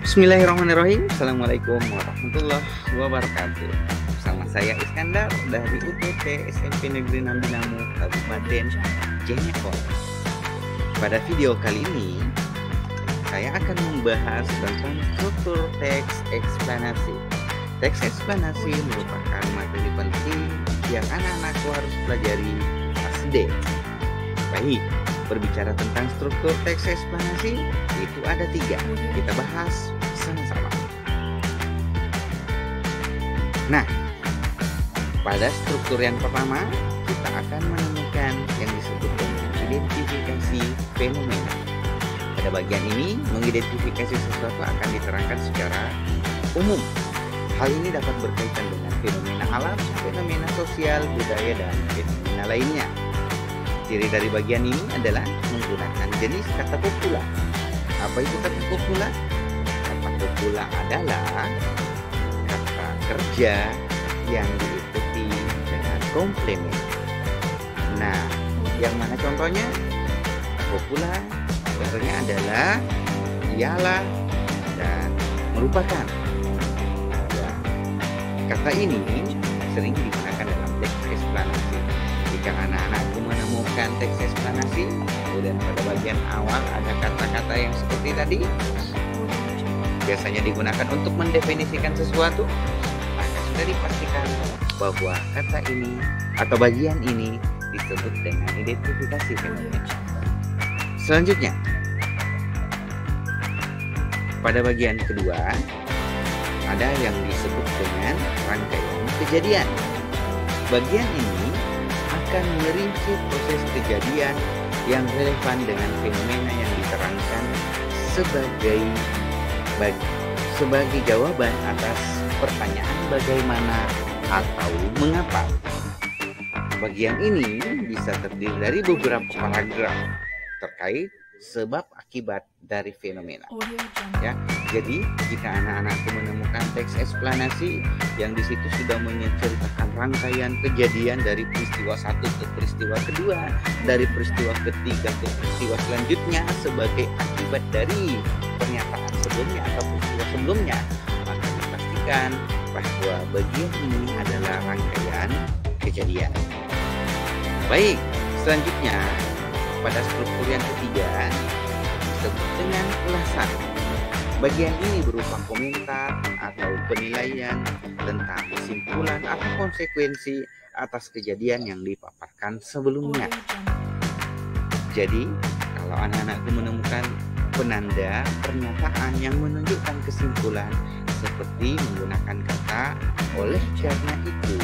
Bismillahirrahmanirrahim. Assalamualaikum warahmatullahi wabarakatuh. Bersama saya Iskandar dari UTT SMP Negeri Nambinamu, Kabupaten Jengekon. Pada video kali ini, saya akan membahas tentang struktur teks eksplanasi. Teks eksplanasi merupakan materi penting yang anak-anakku harus pelajari SD. Baik, berbicara tentang struktur teks eksplanasi, itu ada 3. Kita bahas sama-sama. Nah, pada struktur yang pertama, kita akan menemukan yang disebut dengan identifikasi fenomena. Pada bagian ini, mengidentifikasi sesuatu akan diterangkan secara umum. Hal ini dapat berkaitan dengan fenomena alam, fenomena sosial, budaya, dan fenomena lainnya. Ciri dari bagian ini adalah menggunakan jenis kata kopula. Apa itu kata kopula? Kata kopula adalah kata kerja yang diikuti dengan komplement. Nah, yang mana contohnya? Kopula contohnya adalah ialah dan merupakan. Ya, kata ini sering digunakan dalam teks eksplanasi. Jika anak-anakku menemukan teks eksplanasi, kemudian pada bagian awal ada kata-kata yang seperti tadi, biasanya digunakan untuk mendefinisikan sesuatu, maka sudah dipastikan bahwa kata ini atau bagian ini disebut dengan identifikasi fenomena. Selanjutnya, pada bagian kedua, ada yang disebut dengan rangkaian kejadian. Bagian ini akan merinci proses kejadian yang relevan dengan fenomena yang diterangkan sebagai jawaban atas pertanyaan bagaimana atau mengapa. Bagian ini bisa terdiri dari beberapa paragraf terkait sebab akibat dari fenomena. Ya, jadi jika anak-anakku menemukan teks eksplanasi yang di situ sudah menceritakan rangkaian kejadian dari peristiwa 1 ke peristiwa kedua, dari peristiwa ketiga ke peristiwa selanjutnya sebagai akibat dari pernyataan sebelumnya atau peristiwa sebelumnya, maka dipastikan bahwa bagian ini adalah rangkaian kejadian. Baik, selanjutnya pada struktur yang ketiga disebut dengan ulasan. Bagian ini berupa komentar atau penilaian tentang kesimpulan atau konsekuensi atas kejadian yang dipaparkan sebelumnya. Jadi, kalau anak-anakku menemukan penanda pernyataan yang menunjukkan kesimpulan seperti menggunakan kata oleh karena itu,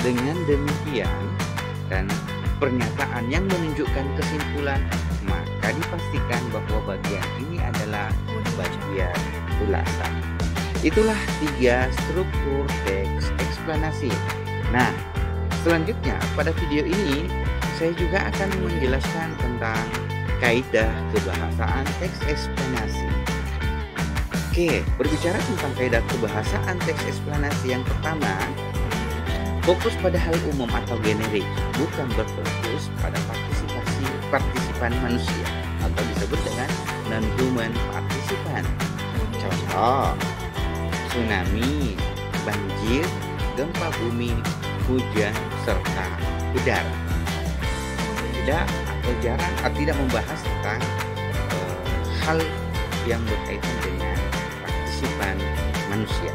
dengan demikian, dan pernyataan yang menunjukkan kesimpulan, maka dipastikan bahwa bagian ini adalah bagian ulasan. Itulah 3 struktur teks eksplanasi. Nah, selanjutnya pada video ini saya juga akan menjelaskan tentang kaidah kebahasaan teks eksplanasi. Oke, berbicara tentang kaidah kebahasaan teks eksplanasi yang pertama, fokus pada hal umum atau generik, bukan berfokus pada partisipan manusia atau disebut dengan non-human partisipan. Contoh, tsunami, banjir, gempa bumi, hujan, serta udara. Tidak atau jarang atau tidak membahas tentang hal yang berkaitan dengan partisipan manusia.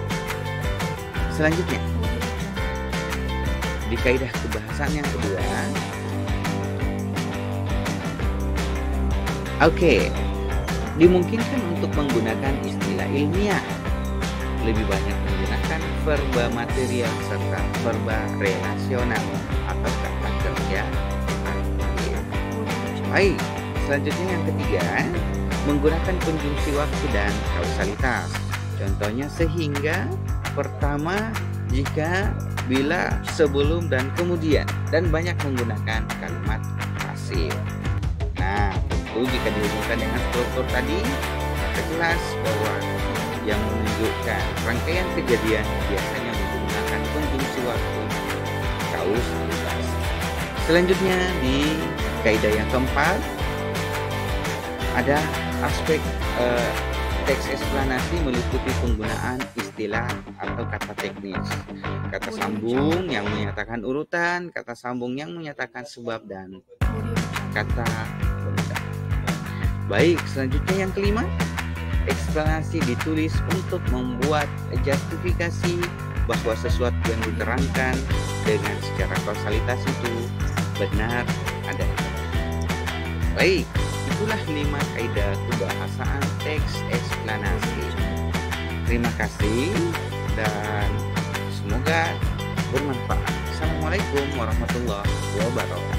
Selanjutnya, di kaidah kebahasaan yang kedua, dimungkinkan untuk menggunakan istilah ilmiah, lebih banyak menggunakan verba material serta verba relasional atau kata kerja aktif. Baik, selanjutnya yang ketiga, menggunakan konjungsi waktu dan kausalitas. Contohnya sehingga, pertama, jika, bila, sebelum, dan kemudian, dan banyak menggunakan kalimat pasif. Nah, tentu jika dihubungkan dengan struktur tadi, maka jelas bahwa yang menunjukkan rangkaian kejadian biasanya menggunakan konjungsi waktu kausalitas. Selanjutnya di kaidah yang keempat ada Aspek teks eksplanasi meliputi penggunaan istilah atau kata teknis, kata sambung yang menyatakan urutan, kata sambung yang menyatakan sebab, dan kata penutup. Baik, selanjutnya yang kelima, eksplanasi ditulis untuk membuat justifikasi bahwa sesuatu yang diterangkan dengan secara kausalitas itu benar adanya. Baik, itulah 5 kaidah kebahasaan teks eksplanasi. Terima kasih dan semoga bermanfaat. Assalamualaikum warahmatullahi wabarakatuh.